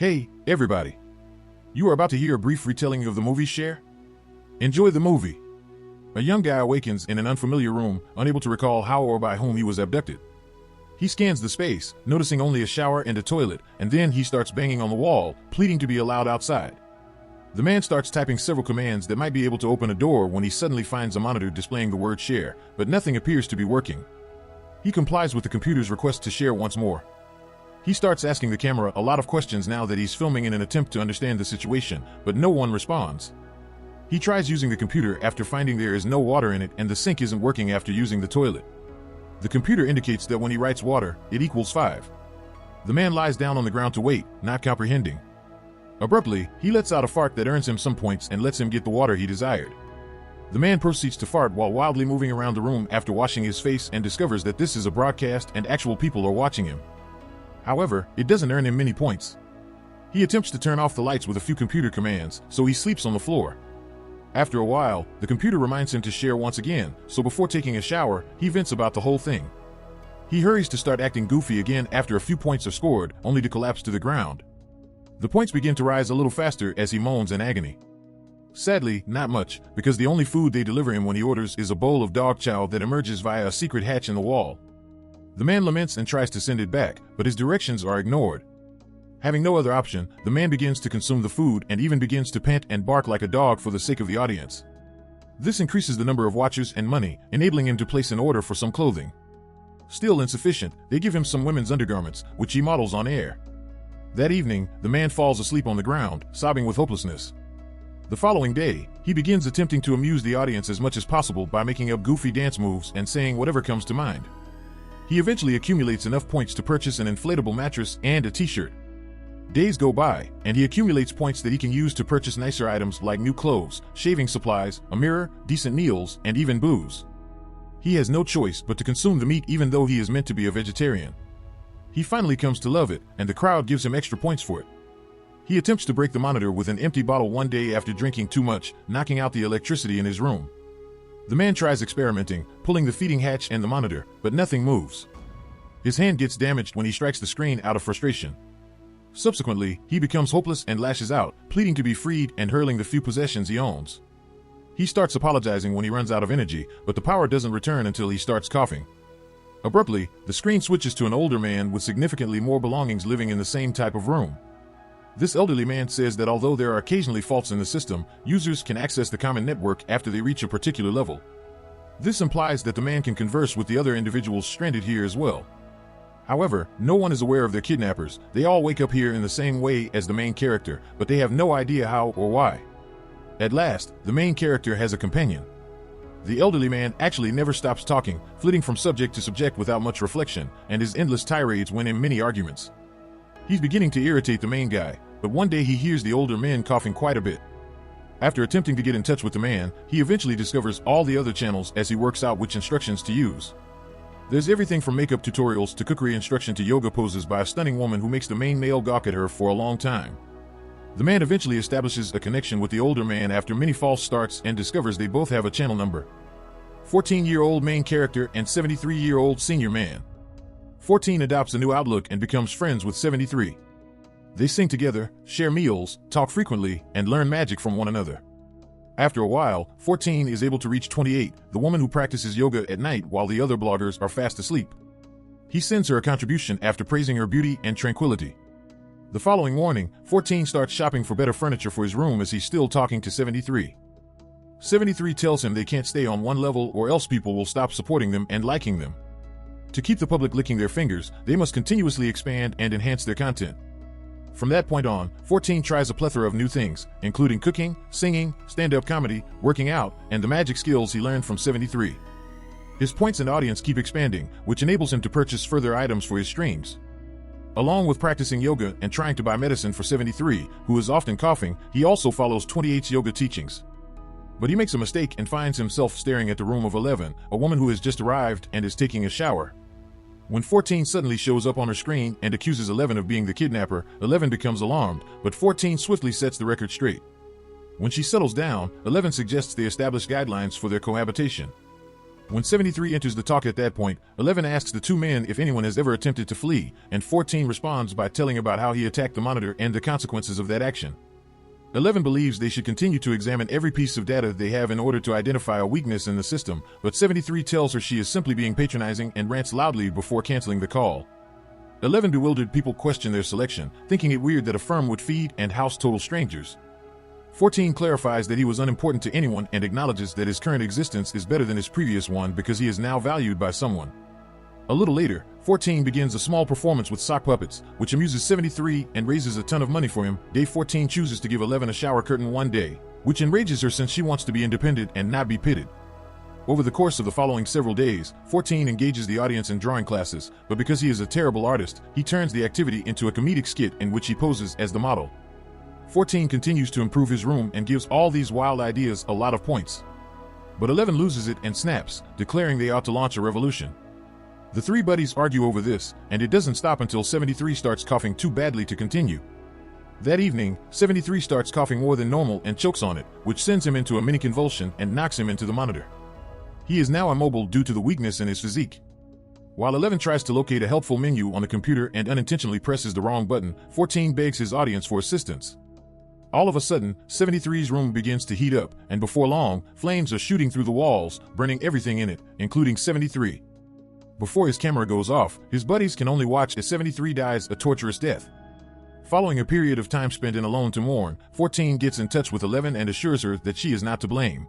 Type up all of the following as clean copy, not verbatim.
Hey, everybody. You are about to hear a brief retelling of the movie Share. Enjoy the movie. A young guy awakens in an unfamiliar room, unable to recall how or by whom he was abducted. He scans the space, noticing only a shower and a toilet, and then he starts banging on the wall, pleading to be allowed outside. The man starts typing several commands that might be able to open a door when he suddenly finds a monitor displaying the word share, but nothing appears to be working. He complies with the computer's request to share once more. He starts asking the camera a lot of questions now that he's filming in an attempt to understand the situation, but no one responds. He tries using the computer after finding there is no water in it and the sink isn't working after using the toilet. The computer indicates that when he writes water, it equals 5. The man lies down on the ground to wait, not comprehending. Abruptly, he lets out a fart that earns him some points and lets him get the water he desired. The man proceeds to fart while wildly moving around the room after washing his face and discovers that this is a broadcast and actual people are watching him. However, it doesn't earn him many points. He attempts to turn off the lights with a few computer commands, so he sleeps on the floor. After a while, the computer reminds him to share once again, so before taking a shower, he vents about the whole thing. He hurries to start acting goofy again after a few points are scored, only to collapse to the ground. The points begin to rise a little faster as he moans in agony. Sadly, not much, because the only food they deliver him when he orders is a bowl of dog chow that emerges via a secret hatch in the wall. The man laments and tries to send it back, but his directions are ignored. Having no other option, the man begins to consume the food and even begins to pant and bark like a dog for the sake of the audience. This increases the number of watchers and money, enabling him to place an order for some clothing. Still insufficient, they give him some women's undergarments, which he models on air. That evening, the man falls asleep on the ground, sobbing with hopelessness. The following day, he begins attempting to amuse the audience as much as possible by making up goofy dance moves and saying whatever comes to mind. He eventually accumulates enough points to purchase an inflatable mattress and a t-shirt. Days go by, and he accumulates points that he can use to purchase nicer items like new clothes, shaving supplies, a mirror, decent meals, and even booze. He has no choice but to consume the meat even though he is meant to be a vegetarian. He finally comes to love it, and the crowd gives him extra points for it. He attempts to break the monitor with an empty bottle one day after drinking too much, knocking out the electricity in his room. The man tries experimenting, pulling the feeding hatch and the monitor, but nothing moves. His hand gets damaged when he strikes the screen out of frustration. Subsequently, he becomes hopeless and lashes out, pleading to be freed and hurling the few possessions he owns. He starts apologizing when he runs out of energy, but the power doesn't return until he starts coughing. Abruptly, the screen switches to an older man with significantly more belongings living in the same type of room. This elderly man says that although there are occasionally faults in the system, users can access the common network after they reach a particular level. This implies that the man can converse with the other individuals stranded here as well. However, no one is aware of their kidnappers. They all wake up here in the same way as the main character, but they have no idea how or why. At last, the main character has a companion. The elderly man actually never stops talking, flitting from subject to subject without much reflection, and his endless tirades win him many arguments. He's beginning to irritate the main guy, but one day he hears the older man coughing quite a bit. After attempting to get in touch with the man, he eventually discovers all the other channels as he works out which instructions to use. There's everything from makeup tutorials to cookery instruction to yoga poses by a stunning woman who makes the main male gawk at her for a long time. The man eventually establishes a connection with the older man after many false starts and discovers they both have a channel number. 14-year-old main character and 73-year-old senior man. 14 adopts a new outlook and becomes friends with 73. They sing together, share meals, talk frequently, and learn magic from one another. After a while, 14 is able to reach 28, the woman who practices yoga at night while the other bloggers are fast asleep. He sends her a contribution after praising her beauty and tranquility. The following morning, 14 starts shopping for better furniture for his room as he's still talking to 73. 73 tells him they can't stay on one level or else people will stop supporting them and liking them. To keep the public licking their fingers, they must continuously expand and enhance their content. From that point on, 14 tries a plethora of new things, including cooking, singing, stand-up comedy, working out, and the magic skills he learned from 73. His points and audience keep expanding, which enables him to purchase further items for his streams. Along with practicing yoga and trying to buy medicine for 73, who is often coughing, he also follows 28's yoga teachings. But he makes a mistake and finds himself staring at the room of 11, a woman who has just arrived and is taking a shower. When 14 suddenly shows up on her screen and accuses 11 of being the kidnapper, 11 becomes alarmed, but 14 swiftly sets the record straight. When she settles down, 11 suggests they establish guidelines for their cohabitation. When 73 enters the talk at that point, 11 asks the two men if anyone has ever attempted to flee, and 14 responds by telling about how he attacked the monitor and the consequences of that action. 11 believes they should continue to examine every piece of data they have in order to identify a weakness in the system, but 73 tells her she is simply being patronizing and rants loudly before canceling the call. 11 bewildered people question their selection, thinking it weird that a firm would feed and house total strangers. 14 clarifies that he was unimportant to anyone and acknowledges that his current existence is better than his previous one because he is now valued by someone. A little later, 14 begins a small performance with sock puppets, which amuses 73 and raises a ton of money for him. Day 14 chooses to give 11 a shower curtain one day, which enrages her since she wants to be independent and not be pitted. Over the course of the following several days, 14 engages the audience in drawing classes, but because he is a terrible artist, he turns the activity into a comedic skit in which he poses as the model. 14 continues to improve his room and gives all these wild ideas a lot of points. But 11 loses it and snaps, declaring they ought to launch a revolution. The three buddies argue over this, and it doesn't stop until 73 starts coughing too badly to continue. That evening, 73 starts coughing more than normal and chokes on it, which sends him into a mini convulsion and knocks him into the monitor. He is now immobile due to the weakness in his physique. While 11 tries to locate a helpful menu on the computer and unintentionally presses the wrong button, 14 begs his audience for assistance. All of a sudden, 73's room begins to heat up, and before long, flames are shooting through the walls, burning everything in it, including 73. Before his camera goes off, his buddies can only watch as 73 dies a torturous death. Following a period of time spent in alone to mourn, 14 gets in touch with 11 and assures her that she is not to blame.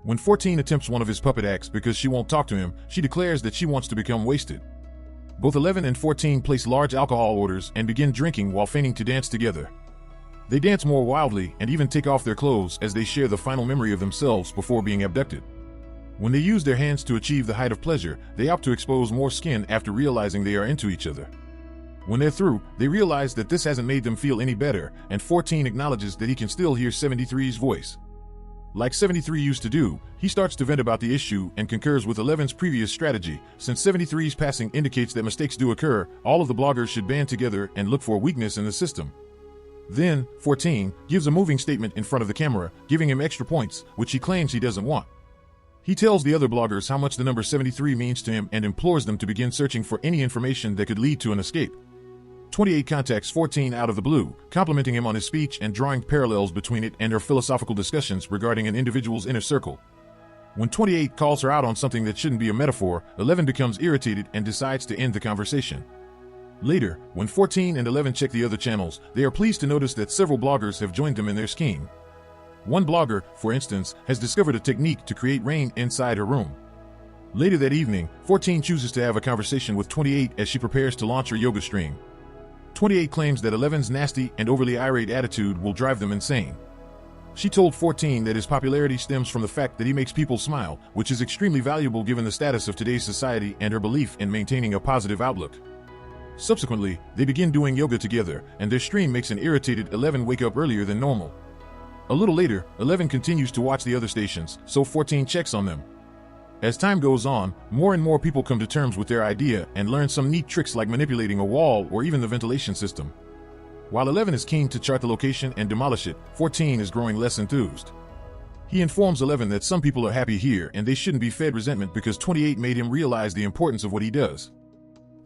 When 14 attempts one of his puppet acts because she won't talk to him, she declares that she wants to become wasted. Both 11 and 14 place large alcohol orders and begin drinking while feigning to dance together. They dance more wildly and even take off their clothes as they share the final memory of themselves before being abducted. When they use their hands to achieve the height of pleasure, they opt to expose more skin after realizing they are into each other. When they're through, they realize that this hasn't made them feel any better, and 14 acknowledges that he can still hear 73's voice. Like 73 used to do, he starts to vent about the issue and concurs with 11's previous strategy. Since 73's passing indicates that mistakes do occur, all of the bloggers should band together and look for a weakness in the system. Then, 14 gives a moving statement in front of the camera, giving him extra points, which he claims he doesn't want. He tells the other bloggers how much the number 73 means to him and implores them to begin searching for any information that could lead to an escape. 28 contacts 14 out of the blue, complimenting him on his speech and drawing parallels between it and her philosophical discussions regarding an individual's inner circle. When 28 calls her out on something that shouldn't be a metaphor, 11 becomes irritated and decides to end the conversation. Later, when 14 and 11 check the other channels, they are pleased to notice that several bloggers have joined them in their scheme. One blogger, for instance, has discovered a technique to create rain inside her room. Later that evening, 14 chooses to have a conversation with 28 as she prepares to launch her yoga stream. 28 claims that 11's nasty and overly irate attitude will drive them insane. She told 14 that his popularity stems from the fact that he makes people smile, which is extremely valuable given the status of today's society and her belief in maintaining a positive outlook. Subsequently, they begin doing yoga together, and their stream makes an irritated 11 wake up earlier than normal. A little later, 11 continues to watch the other stations, so 14 checks on them. As time goes on, more and more people come to terms with their idea and learn some neat tricks like manipulating a wall or even the ventilation system. While 11 is keen to chart the location and demolish it, 14 is growing less enthused. He informs 11 that some people are happy here and they shouldn't be fed resentment because 28 made him realize the importance of what he does.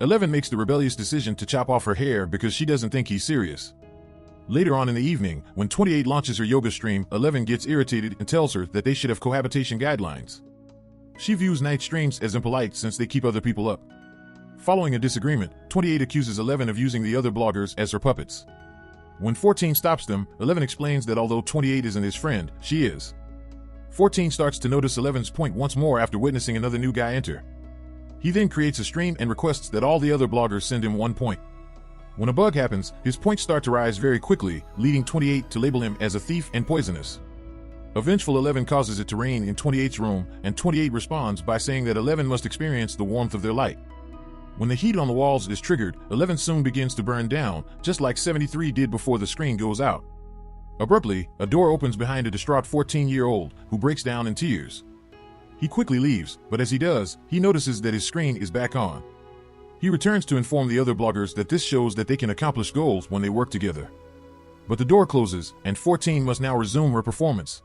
11 makes the rebellious decision to chop off her hair because she doesn't think he's serious. Later on in the evening, when 28 launches her yoga stream, 11 gets irritated and tells her that they should have cohabitation guidelines. She views night streams as impolite since they keep other people up. Following a disagreement, 28 accuses 11 of using the other bloggers as her puppets. When 14 stops them, 11 explains that although 28 isn't his friend, she is. 14 starts to notice 11's point once more after witnessing another new guy enter. He then creates a stream and requests that all the other bloggers send him 1 point. When a bug happens, his points start to rise very quickly, leading 28 to label him as a thief and poisonous. A vengeful 11 causes it to rain in 28's room, and 28 responds by saying that 11 must experience the warmth of their light. When the heat on the walls is triggered, 11 soon begins to burn down, just like 73 did before the screen goes out. Abruptly, a door opens behind a distraught 14-year-old, who breaks down in tears. He quickly leaves, but as he does, he notices that his screen is back on. He returns to inform the other bloggers that this shows that they can accomplish goals when they work together. But the door closes, and 14 must now resume her performance.